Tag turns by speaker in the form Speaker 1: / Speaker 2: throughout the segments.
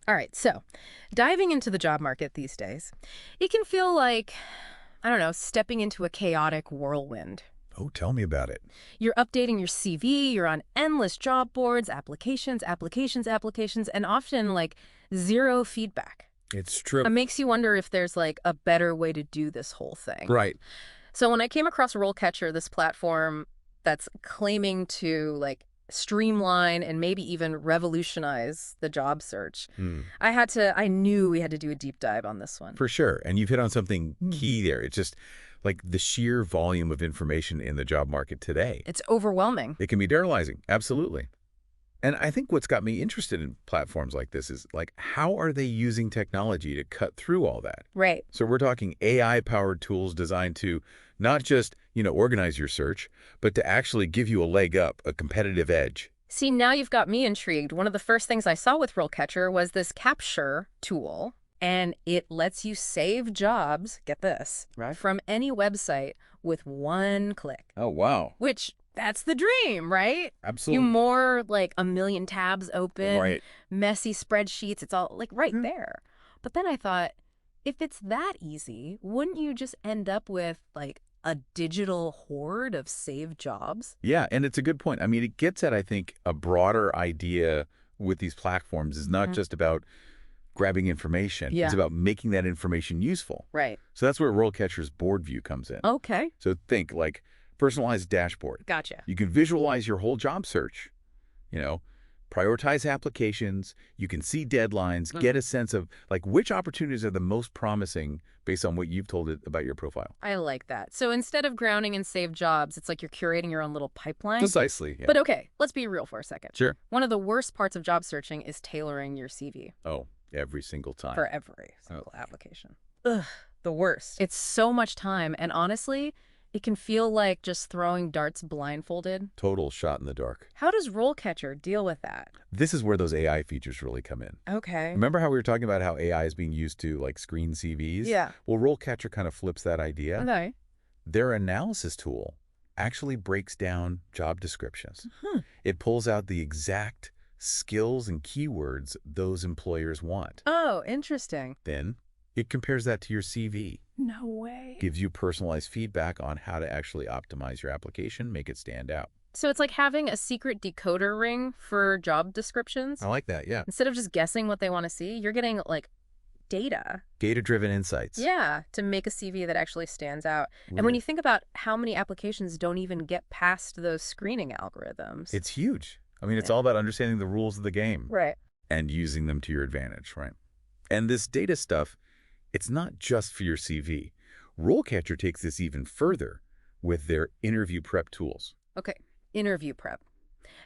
Speaker 1: All right, so diving into the job market these days, it can feel like, I don't know, stepping into a chaotic whirlwind.
Speaker 2: Oh, tell me about it.
Speaker 1: You're updating your CV, you're on endless job boards, applications, applications, applications, and often like zero feedback.
Speaker 2: It's true.
Speaker 1: It makes you wonder if there's like a better way to do this whole thing.
Speaker 2: Right.
Speaker 1: So when I came across RoleCatcher, this platform that's claiming to like streamline and maybe even revolutionize the job search, I knew we had to do a deep dive on this one.
Speaker 2: For sure. And you've hit on something key there. It's just like the sheer volume of information in the job market today.
Speaker 1: It's overwhelming.
Speaker 2: It can be demoralizing. Absolutely. And I think what's got me interested in platforms like this is like, how are they using technology to cut through all that?
Speaker 1: Right.
Speaker 2: So we're talking AI-powered tools designed to not just, organize your search, but to actually give you a leg up, a competitive edge.
Speaker 1: See, now you've got me intrigued. One of the first things I saw with RoleCatcher was this capture tool, and it lets you save jobs, get this,
Speaker 2: Right.
Speaker 1: from any website with one click.
Speaker 2: Oh, wow.
Speaker 1: Which, that's the dream, right?
Speaker 2: Absolutely.
Speaker 1: You more like a million tabs open,
Speaker 2: Right.
Speaker 1: messy spreadsheets, it's all like right there. But then I thought, if it's that easy, wouldn't you just end up with like a digital horde of saved jobs?
Speaker 2: Yeah, and it's a good point. I mean, it gets at, I think, a broader idea with these platforms is not just about grabbing information.
Speaker 1: Yeah.
Speaker 2: It's about making that information useful.
Speaker 1: Right.
Speaker 2: So that's where RoleCatcher's board view comes in.
Speaker 1: Okay.
Speaker 2: So think like personalized dashboard.
Speaker 1: Gotcha.
Speaker 2: You can visualize your whole job search, prioritize applications. You can see deadlines, get a sense of like which opportunities are the most promising based on what you've told it about your profile.
Speaker 1: I like that. So instead of grounding in saved jobs, it's like you're curating your own little pipeline.
Speaker 2: Precisely. Yeah.
Speaker 1: But okay, let's be real for a second.
Speaker 2: Sure.
Speaker 1: One of the worst parts of job searching is tailoring your CV
Speaker 2: Oh, every single time.
Speaker 1: for every single application. Ugh, the worst. It's so much time, and honestly, it can feel like just throwing darts blindfolded.
Speaker 2: Total shot in the dark.
Speaker 1: How does RoleCatcher deal with that?
Speaker 2: This is where those AI features really come in.
Speaker 1: Okay.
Speaker 2: Remember how we were talking about how AI is being used to like screen CVs?
Speaker 1: Yeah.
Speaker 2: Well, RoleCatcher kind of flips that idea.
Speaker 1: Okay.
Speaker 2: Their analysis tool actually breaks down job descriptions. It pulls out the exact skills and keywords those employers want.
Speaker 1: Oh, interesting.
Speaker 2: Then it compares that to your CV,
Speaker 1: No way.
Speaker 2: gives you personalized feedback on how to actually optimize your application, make it stand out.
Speaker 1: So it's like having a secret decoder ring for job descriptions.
Speaker 2: I like that, yeah.
Speaker 1: Instead of just guessing what they want to see, you're getting like data.
Speaker 2: Data-driven insights.
Speaker 1: Yeah, to make a CV that actually stands out. And when you think about how many applications don't even get past those screening algorithms.
Speaker 2: It's huge. I mean, it's all about understanding the rules of the game.
Speaker 1: Right.
Speaker 2: And using them to your advantage, right? And this data stuff, it's not just for your CV. RoleCatcher takes this even further with their interview prep tools.
Speaker 1: Okay, interview prep.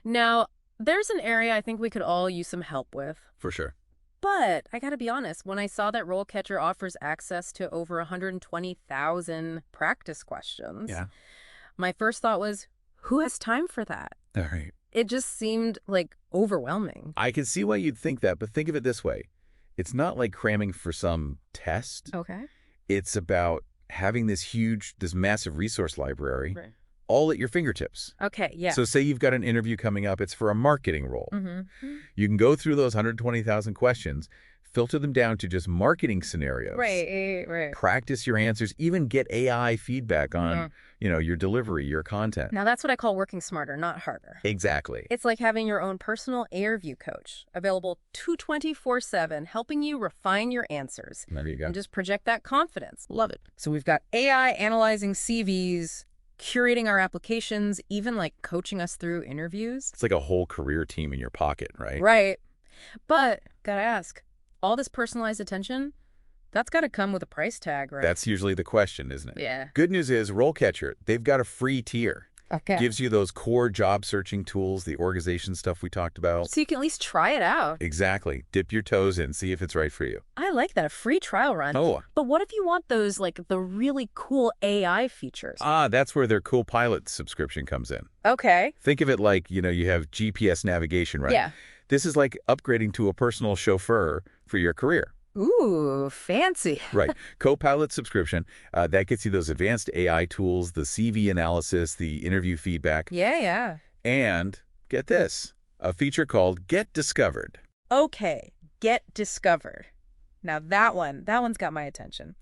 Speaker 1: Now, there's an area I think we could all use some help with.
Speaker 2: For sure.
Speaker 1: But I gotta be honest, when I saw that RoleCatcher offers access to over 120,000 practice questions, my first thought was, who has time for that?
Speaker 2: All right.
Speaker 1: It just seemed like overwhelming.
Speaker 2: I can see why you'd think that, but think of it this way. It's not like cramming for some test.
Speaker 1: Okay.
Speaker 2: It's about having this massive resource library
Speaker 1: Right.
Speaker 2: all at your fingertips.
Speaker 1: Okay, yeah.
Speaker 2: So say you've got an interview coming up, it's for a marketing role.
Speaker 1: Mm-hmm.
Speaker 2: You can go through those 120,000 questions, filter them down to just marketing scenarios.
Speaker 1: Right.
Speaker 2: Practice your answers, even get AI feedback on, your delivery, your content.
Speaker 1: Now that's what I call working smarter, not harder.
Speaker 2: Exactly.
Speaker 1: It's like having your own personal interview coach, available 24/7, helping you refine your answers.
Speaker 2: There you go.
Speaker 1: And just project that confidence. Love it. So we've got AI analyzing CVs, curating our applications, even like coaching us through interviews.
Speaker 2: It's like a whole career team in your pocket, right?
Speaker 1: Right. But gotta ask, all this personalized attention, that's got to come with a price tag, right?
Speaker 2: That's usually the question, isn't it?
Speaker 1: Yeah.
Speaker 2: Good news is RoleCatcher, they've got a free tier.
Speaker 1: Okay.
Speaker 2: Gives you those core job searching tools, the organization stuff we talked about.
Speaker 1: So you can at least try it out.
Speaker 2: Exactly. Dip your toes in, see if it's right for you.
Speaker 1: I like that, a free trial run.
Speaker 2: Oh.
Speaker 1: But what if you want those, like, the really cool AI features?
Speaker 2: That's where their Cool Pilot subscription comes in.
Speaker 1: Okay.
Speaker 2: Think of it like, you have GPS navigation, right?
Speaker 1: Yeah.
Speaker 2: This is like upgrading to a personal chauffeur for your career.
Speaker 1: Ooh, fancy.
Speaker 2: Right. Copilot subscription, that gets you those advanced AI tools, the CV analysis, the interview feedback.
Speaker 1: Yeah.
Speaker 2: And get this, a feature called Get Discovered.
Speaker 1: Okay, Get discovered. Now that one's got my attention.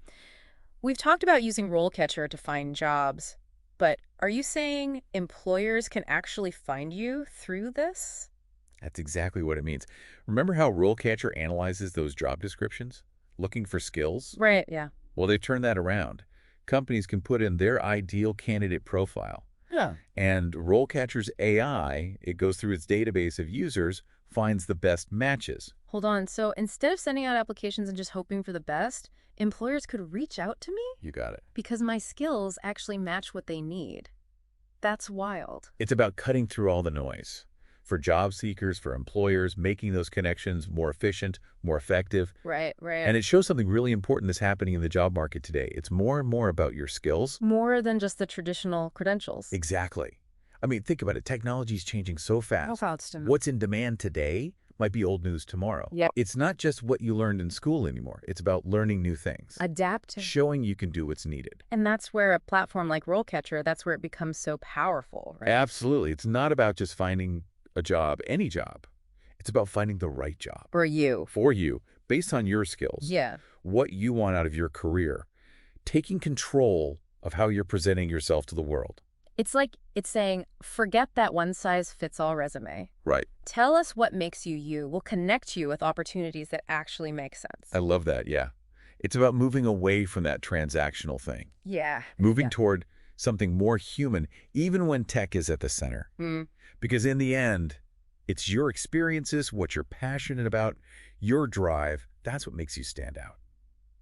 Speaker 1: We've talked about using RoleCatcher to find jobs, but are you saying employers can actually find you through this?
Speaker 2: That's exactly what it means. Remember how RoleCatcher analyzes those job descriptions, looking for skills?
Speaker 1: Right, yeah.
Speaker 2: Well, they've turned that around. Companies can put in their ideal candidate profile.
Speaker 1: Yeah.
Speaker 2: And RoleCatcher's AI, it goes through its database of users, finds the best matches.
Speaker 1: Hold on. So instead of sending out applications and just hoping for the best, employers could reach out to me
Speaker 2: You got it.
Speaker 1: because my skills actually match what they need. That's wild.
Speaker 2: It's about cutting through all the noise. For job seekers, for employers, making those connections more efficient, more effective.
Speaker 1: Right, right.
Speaker 2: And it shows something really important that's happening in the job market today. It's more and more about your skills.
Speaker 1: More than just the traditional credentials.
Speaker 2: Exactly. I mean, think about it. Technology is changing so fast. What's in demand today might be old news tomorrow.
Speaker 1: Yep.
Speaker 2: It's not just what you learned in school anymore. It's about learning new things.
Speaker 1: Adapting.
Speaker 2: Showing you can do what's needed.
Speaker 1: And that's where a platform like RoleCatcher, that's where it becomes so powerful, right?
Speaker 2: Absolutely. It's not about just finding a job, any job. It's about finding the right job.
Speaker 1: For you.
Speaker 2: For you, based on your skills.
Speaker 1: Yeah.
Speaker 2: What you want out of your career. Taking control of how you're presenting yourself to the world.
Speaker 1: It's like it's saying, forget that one-size-fits-all resume.
Speaker 2: Right.
Speaker 1: Tell us what makes you you. We'll connect you with opportunities that actually make sense.
Speaker 2: I love that, yeah. It's about moving away from that transactional thing.
Speaker 1: Yeah.
Speaker 2: Moving toward something more human, even when tech is at the center. Because in the end, it's your experiences, what you're passionate about, your drive. That's what makes you stand out.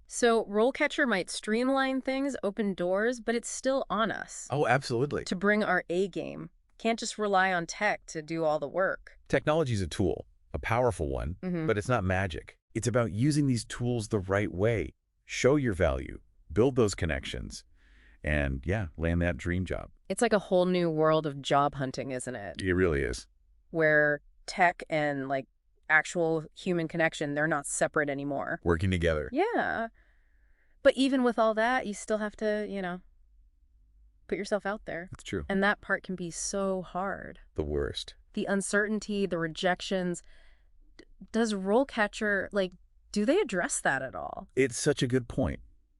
Speaker 1: So RoleCatcher might streamline things, open doors, but it's still on us
Speaker 2: Oh, absolutely.
Speaker 1: to bring our A game. Can't just rely on tech to do all the work.
Speaker 2: Technology is a tool, a powerful one, but it's not magic. It's about using these tools the right way. Show your value, build those connections, and yeah, land that dream job.
Speaker 1: It's like a whole new world of job hunting, isn't it?
Speaker 2: It really is.
Speaker 1: Where tech and like actual human connection, they're not separate anymore.
Speaker 2: Working together.
Speaker 1: Yeah. But even with all that, you still have to, put yourself out there.
Speaker 2: That's true.
Speaker 1: And that part can be so hard.
Speaker 2: The worst.
Speaker 1: The uncertainty, the rejections. Does RoleCatcher, do they address that at all?
Speaker 2: It's such a good point.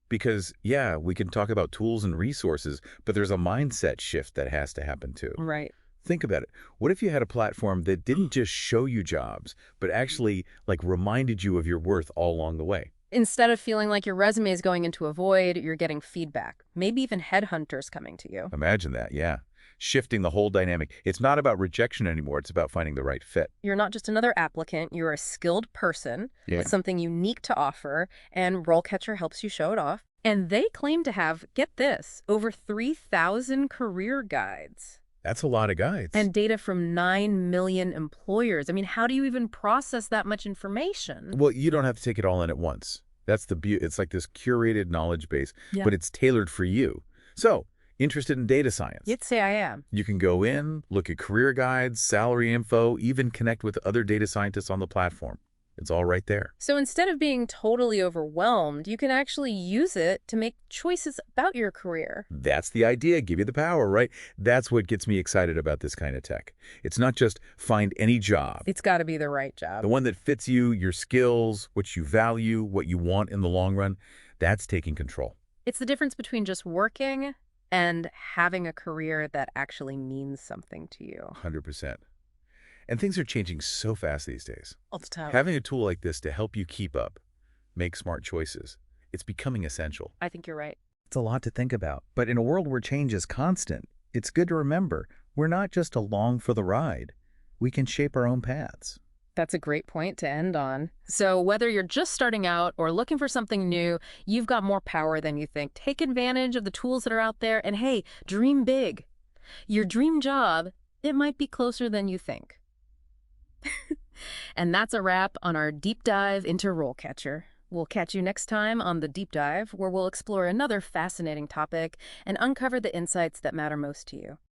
Speaker 2: Because, yeah, we can talk about tools and resources, but there's a mindset shift that has to happen too.
Speaker 1: Right.
Speaker 2: Think about it. What if you had a platform that didn't just show you jobs, but actually, reminded you of your worth all along the way?
Speaker 1: Instead of feeling like your resume is going into a void, you're getting feedback. Maybe even headhunters coming to you.
Speaker 2: Imagine that, yeah. Shifting the whole dynamic. It's not about rejection anymore. It's about finding the right fit.
Speaker 1: You're not just another applicant. You're a skilled person with something unique to offer, and RoleCatcher helps you show it off. And they claim to have, get this, over 3,000 career guides.
Speaker 2: That's a lot of guides.
Speaker 1: And data from 9 million employers. I mean, how do you even process that much information?
Speaker 2: Well, you don't have to take it all in at once. That's the beauty. It's like this curated knowledge base, but it's tailored for you. So, interested in data science?
Speaker 1: You'd say I am.
Speaker 2: You can go in, look at career guides, salary info, even connect with other data scientists on the platform. It's all right there.
Speaker 1: So instead of being totally overwhelmed, you can actually use it to make choices about your career.
Speaker 2: That's the idea. Give you the power, right? That's what gets me excited about this kind of tech. It's not just find any job.
Speaker 1: It's got to be the right job.
Speaker 2: The one that fits you, your skills, what you value, what you want in the long run. That's taking control.
Speaker 1: It's the difference between just working and having a career that actually means something to you.
Speaker 2: 100%. And things are changing so fast these days.
Speaker 1: All the time.
Speaker 2: Having a tool like this to help you keep up, make smart choices, it's becoming essential.
Speaker 1: I think you're right.
Speaker 3: It's a lot to think about. But in a world where change is constant, it's good to remember we're not just along for the ride. We can shape our own paths.
Speaker 1: That's a great point to end on. So whether you're just starting out or looking for something new, you've got more power than you think. Take advantage of the tools that are out there and hey, dream big. Your dream job, it might be closer than you think. And that's a wrap on our deep dive into RoleCatcher. We'll catch you next time on The Deep Dive, where we'll explore another fascinating topic and uncover the insights that matter most to you.